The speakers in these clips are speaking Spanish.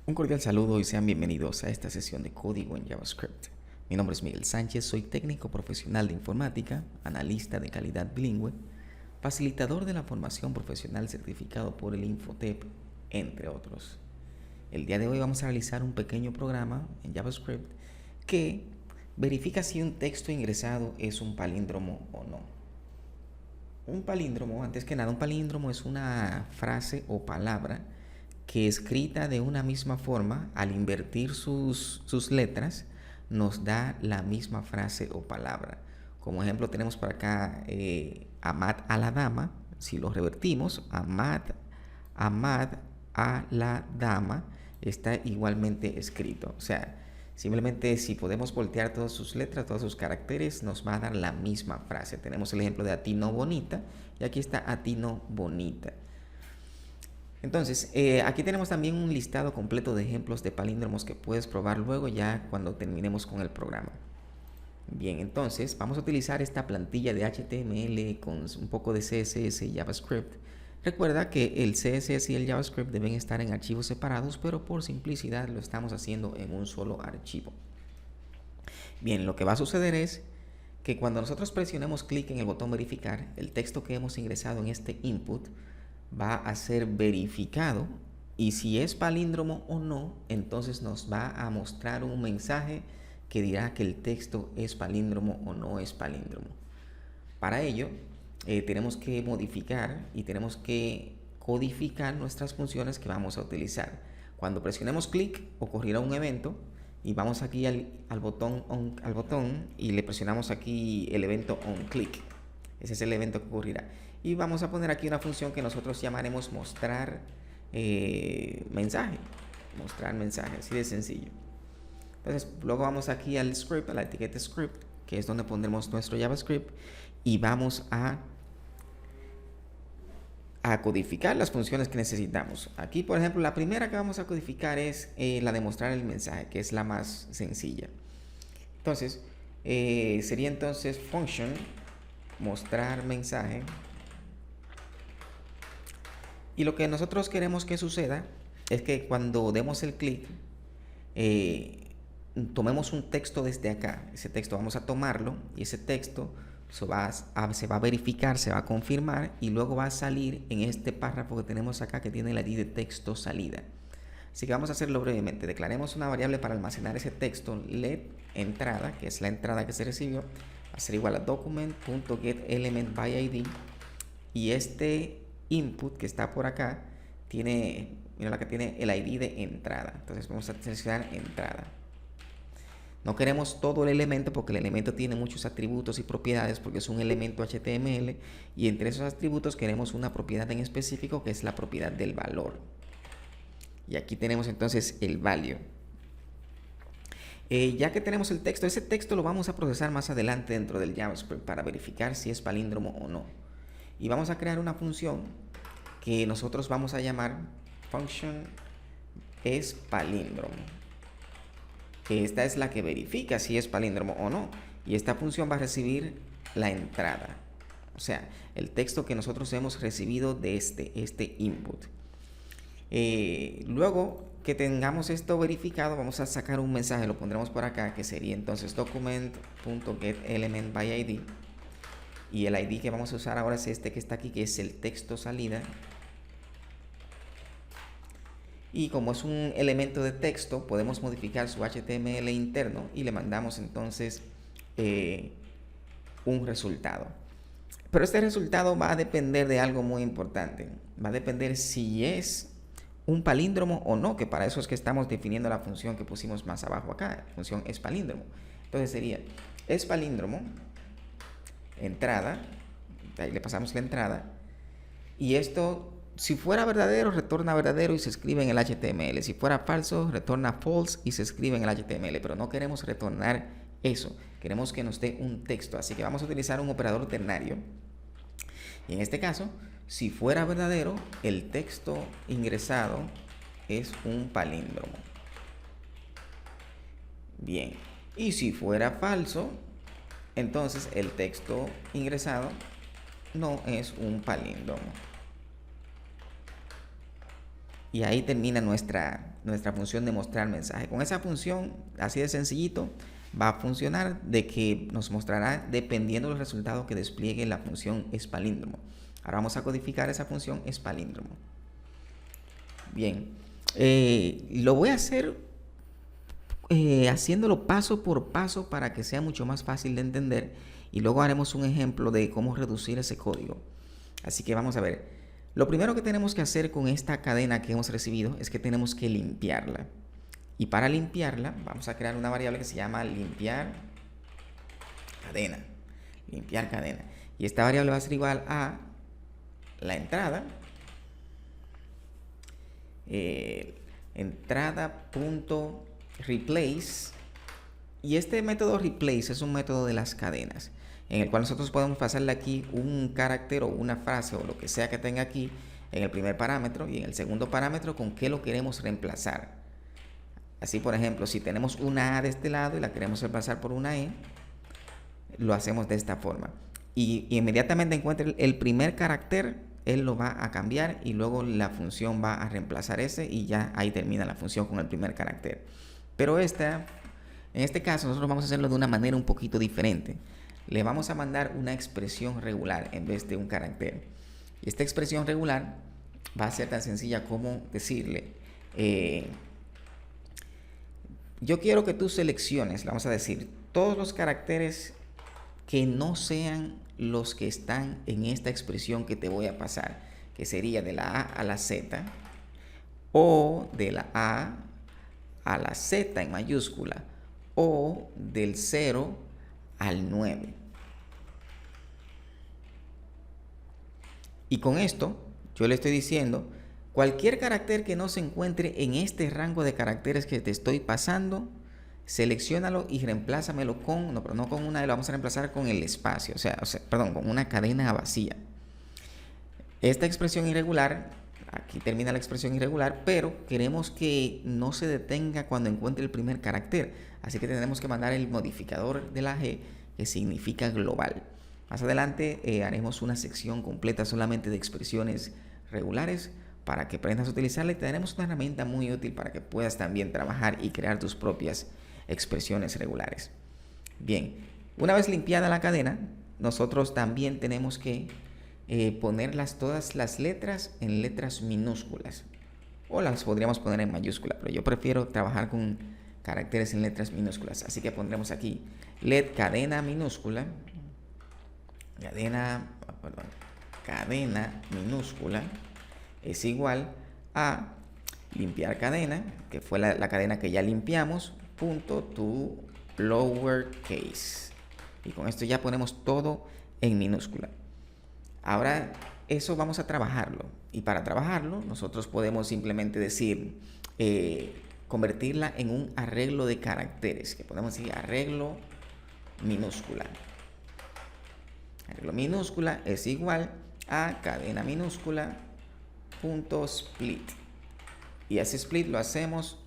Un cordial saludo y sean bienvenidos a esta sesión de código en JavaScript. Mi nombre es Miguel Sánchez, soy técnico profesional de informática, analista de calidad bilingüe, facilitador de la formación profesional certificado por el Infotep, entre otros. El día de hoy vamos a realizar un pequeño programa en JavaScript que verifica si un texto ingresado es un palíndromo o no. Un palíndromo, antes que nada, un palíndromo es una frase o palabra que escrita de una misma forma, al invertir sus letras, nos da la misma frase o palabra. Como ejemplo tenemos por acá Amad a la dama. Si lo revertimos, Amad a la dama, está igualmente escrito. O sea, simplemente si podemos voltear todas sus letras, todos sus caracteres, nos va a dar la misma frase. Tenemos el ejemplo de a ti no bonita y aquí está a ti no bonita. Entonces, aquí tenemos también un listado completo de ejemplos de palíndromos que puedes probar luego ya cuando terminemos con el programa. Bien, entonces vamos a utilizar esta plantilla de HTML con un poco de CSS y JavaScript. Recuerda que el CSS y el JavaScript deben estar en archivos separados, pero por simplicidad lo estamos haciendo en un solo archivo. Bien, lo que va a suceder es que cuando nosotros presionemos clic en el botón verificar, el texto que hemos ingresado en este input va a ser verificado y si es palíndromo o no, entonces nos va a mostrar un mensaje que dirá que el texto es palíndromo o no es palíndromo. Para ello, tenemos que modificar y tenemos que codificar nuestras funciones que vamos a utilizar. Cuando presionemos clic, ocurrirá un evento y vamos aquí al botón y le presionamos aquí el evento onClick. Ese es el evento que ocurrirá. Y vamos a poner aquí una función que nosotros llamaremos mostrar mensaje. Mostrar mensaje, así de sencillo. Entonces, luego vamos aquí al script, a la etiqueta script, que es donde pondremos nuestro JavaScript, y vamos a codificar las funciones que necesitamos. Aquí, por ejemplo, la primera que vamos a codificar es la de mostrar el mensaje, que es la más sencilla. Entonces, sería entonces function mostrar mensaje. Y lo que nosotros queremos que suceda es que cuando demos el clic, tomemos un texto desde acá. Ese texto vamos a tomarlo y ese texto se va a verificar, se va a confirmar y luego va a salir en este párrafo que tenemos acá que tiene la ID de texto salida. Así que vamos a hacerlo brevemente. Declaremos una variable para almacenar ese texto, let entrada, que es la entrada que se recibió, va a ser igual a document.getElementById y este input que está por acá tiene, mira la que tiene el ID de entrada. Entonces vamos a seleccionar entrada. No queremos todo el elemento porque el elemento tiene muchos atributos y propiedades porque es un elemento HTML y entre esos atributos queremos una propiedad en específico que es la propiedad del valor. Y aquí tenemos entonces el value. Ya que tenemos el texto, ese texto lo vamos a procesar más adelante dentro del JavaScript para verificar si es palíndromo o no. Y vamos a crear una función que nosotros vamos a llamar function es palíndromo. Esta es la que verifica si es palíndromo o no. Y esta función va a recibir la entrada. O sea, el texto que nosotros hemos recibido de este input. Luego que tengamos esto verificado, vamos a sacar un mensaje, lo pondremos por acá, que sería entonces document.getElementById. Y el ID que vamos a usar ahora es este que está aquí, que es el texto salida. Y como es un elemento de texto, podemos modificar su HTML interno y le mandamos entonces un resultado. Pero este resultado va a depender de algo muy importante. Va a depender si es un palíndromo o no, que para eso es que estamos definiendo la función que pusimos más abajo acá. La función es palíndromo. Entonces sería es palíndromo entrada, ahí le pasamos la entrada, y esto, si fuera verdadero, retorna verdadero y se escribe en el HTML. Si fuera falso, retorna false y se escribe en el HTML, pero no queremos retornar eso, queremos que nos dé un texto, así que vamos a utilizar un operador ternario. Y en este caso, si fuera verdadero, el texto ingresado es un palíndromo. Bien, y si fuera falso, entonces el texto ingresado no es un palíndromo. Y ahí termina nuestra nuestra función de mostrar mensaje. Con esa función, así de sencillito, va a funcionar de que nos mostrará dependiendo del resultado que despliegue la función espalíndromo. Ahora vamos a codificar esa función espalíndromo. Bien, lo voy a hacer haciéndolo paso por paso para que sea mucho más fácil de entender, y luego haremos un ejemplo de cómo reducir ese código. Así que vamos a ver. Lo primero que tenemos que hacer con esta cadena que hemos recibido es que tenemos que limpiarla. Y para limpiarla vamos a crear una variable que se llama limpiar cadena. Limpiar cadena. Y esta variable va a ser igual a la entrada. Entrada.replace. Y este método replace es un método de las cadenas, en el cual nosotros podemos pasarle aquí un carácter o una frase o lo que sea que tenga aquí en el primer parámetro, y en el segundo parámetro con qué lo queremos reemplazar. Así, por ejemplo, si tenemos una A de este lado y la queremos reemplazar por una E, lo hacemos de esta forma. Y inmediatamente encuentre el primer carácter, él lo va a cambiar y luego la función va a reemplazar ese, y ya ahí termina la función con el primer carácter. Pero en este caso nosotros vamos a hacerlo de una manera un poquito diferente. Le vamos a mandar una expresión regular en vez de un carácter. Y esta expresión regular va a ser tan sencilla como decirle, yo quiero que tú selecciones, vamos a decir, todos los caracteres que no sean los que están en esta expresión que te voy a pasar, que sería de la A a la Z, o de la A a la Z en mayúscula, o del 0 al 9. Y con esto yo le estoy diciendo, cualquier carácter que no se encuentre en este rango de caracteres que te estoy pasando, selecciónalo y reemplázamelo con, no, pero no con una, lo vamos a reemplazar con el espacio, perdón, con una cadena vacía. Esta expresión irregular, aquí termina la expresión irregular, pero queremos que no se detenga cuando encuentre el primer carácter, así que tenemos que mandar el modificador de la G, que significa global. Más adelante haremos una sección completa solamente de expresiones regulares para que aprendas a utilizarla, y tenemos una herramienta muy útil para que puedas también trabajar y crear tus propias expresiones regulares. Bien, una vez limpiada la cadena, nosotros también tenemos que poner todas las letras en letras minúsculas, o las podríamos poner en mayúscula, pero yo prefiero trabajar con caracteres en letras minúsculas, así que pondremos aquí cadena minúscula, cadena minúscula es igual a limpiar cadena, que fue la cadena que ya limpiamos, punto to lowercase. Y con esto ya ponemos todo en minúscula. Ahora eso vamos a trabajarlo. Y para trabajarlo nosotros podemos simplemente decir, convertirla en un arreglo de caracteres, que podemos decir arreglo minúscula. Arreglo minúscula es igual a cadena minúscula punto split. Y ese split lo hacemos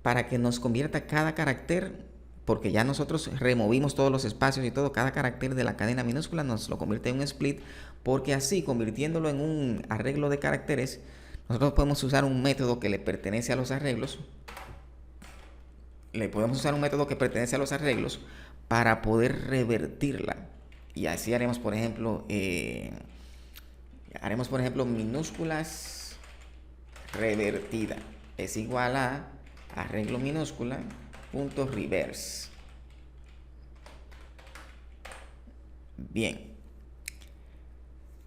para que nos convierta cada carácter, porque ya nosotros removimos todos los espacios y todo, cada carácter de la cadena minúscula nos lo convierte en un split, porque así, convirtiéndolo en un arreglo de caracteres, nosotros podemos usar un método que le pertenece a los arreglos. Para poder revertirla. Y así haremos, por ejemplo, minúsculas revertida es igual a arreglo minúscula punto reverse. Bien,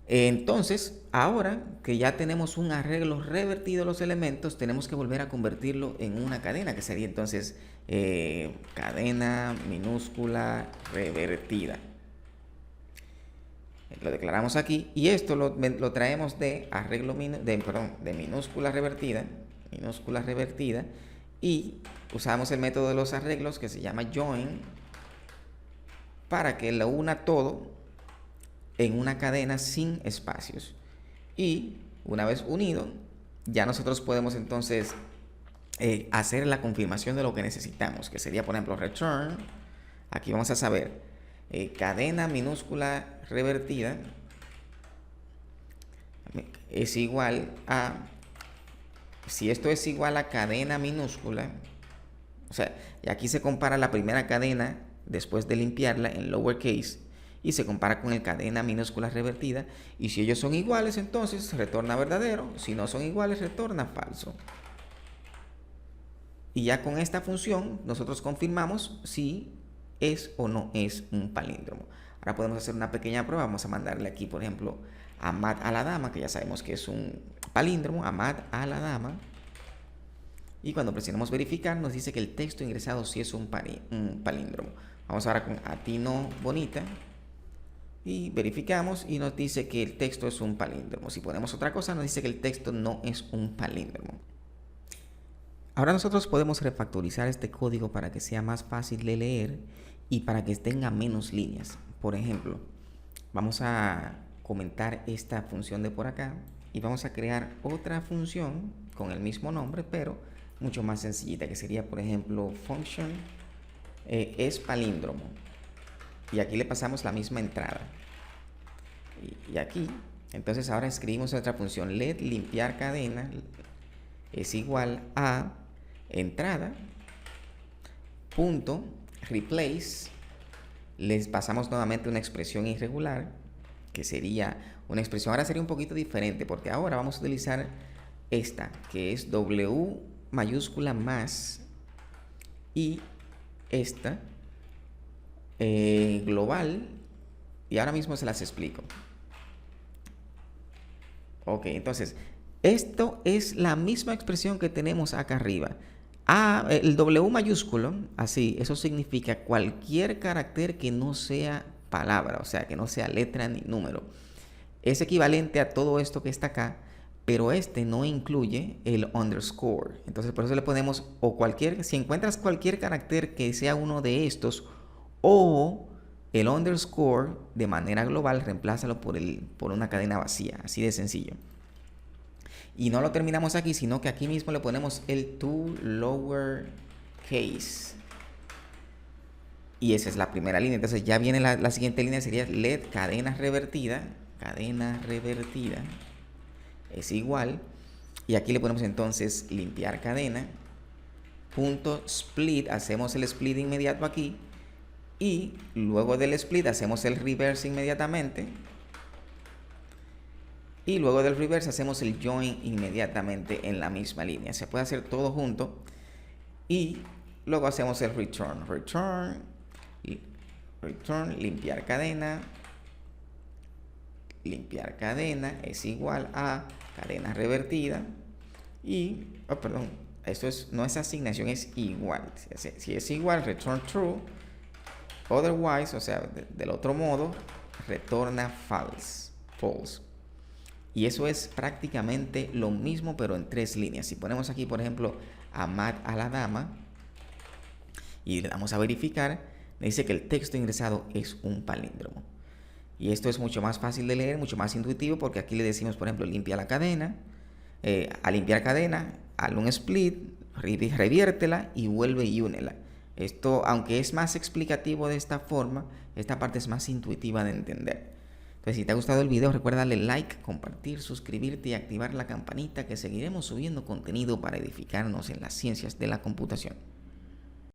entonces ahora que ya tenemos un arreglo revertido de los elementos, tenemos que volver a convertirlo en una cadena, que sería entonces cadena minúscula revertida. Lo declaramos aquí, y esto lo traemos de minúscula revertida, y usamos el método de los arreglos que se llama join, para que lo una todo en una cadena sin espacios. Y una vez unido, ya nosotros podemos entonces hacer la confirmación de lo que necesitamos, que sería, por ejemplo, return. Aquí vamos a saber cadena minúscula revertida es igual a, si esto es igual a cadena minúscula, o sea, y aquí se compara la primera cadena después de limpiarla en lowercase y se compara con el cadena minúscula revertida, y si ellos son iguales entonces retorna verdadero, si no son iguales retorna falso. Y ya con esta función nosotros confirmamos si es o no es un palíndromo. Ahora podemos hacer una pequeña prueba. Vamos a mandarle aquí, por ejemplo, Amad a la dama, que ya sabemos que es un palíndromo, Amad a la dama. Y cuando presionamos verificar nos dice que el texto ingresado sí es un palíndromo. Vamos ahora con Atino Bonita y verificamos y nos dice que el texto es un palíndromo. Si ponemos otra cosa nos dice que el texto no es un palíndromo. Ahora nosotros podemos refactorizar este código para que sea más fácil de leer y para que tenga menos líneas. Por ejemplo, vamos a comentar esta función de por acá y vamos a crear otra función con el mismo nombre, pero mucho más sencillita, que sería, por ejemplo, function es palíndromo. Y aquí le pasamos la misma entrada. Y aquí, entonces ahora escribimos otra función, let limpiar cadena es igual a entrada punto replace, les pasamos nuevamente una expresión irregular que sería una expresión, ahora sería un poquito diferente porque ahora vamos a utilizar esta que es W mayúscula más y esta global, y ahora mismo se las explico. Ok, entonces esto es la misma expresión que tenemos acá arriba. El W mayúsculo, así, eso significa cualquier carácter que no sea palabra, o sea, que no sea letra ni número. Es equivalente a todo esto que está acá, pero este no incluye el underscore. Entonces, por eso le ponemos si encuentras cualquier carácter que sea uno de estos, o el underscore de manera global, reemplázalo por una cadena vacía, así de sencillo. Y no lo terminamos aquí, sino que aquí mismo le ponemos el to lower case. Y esa es la primera línea. Entonces ya viene la siguiente línea, sería let cadena revertida. Cadena revertida es igual. Y aquí le ponemos entonces limpiar cadena. Punto split, hacemos el split inmediato aquí. Y luego del split hacemos el reverse inmediatamente. Y luego del reverse hacemos el join inmediatamente en la misma línea. Se puede hacer todo junto. Y luego hacemos el return. Return, limpiar cadena. Limpiar cadena es igual a cadena revertida. Y, no es asignación, es igual. Si es igual, return true. Otherwise, o sea, del otro modo, retorna false. Y eso es prácticamente lo mismo, pero en 3 líneas. Si ponemos aquí, por ejemplo, Amad a la dama y le damos a verificar, me dice que el texto ingresado es un palíndromo. Y esto es mucho más fácil de leer, mucho más intuitivo, porque aquí le decimos, por ejemplo, limpia la cadena. A limpiar cadena, hazle un split, reviértela y vuelve y únela. Esto, aunque es más explicativo de esta forma, esta parte es más intuitiva de entender. Entonces, si te ha gustado el video, recuerda darle like, compartir, suscribirte y activar la campanita, que seguiremos subiendo contenido para edificarnos en las ciencias de la computación.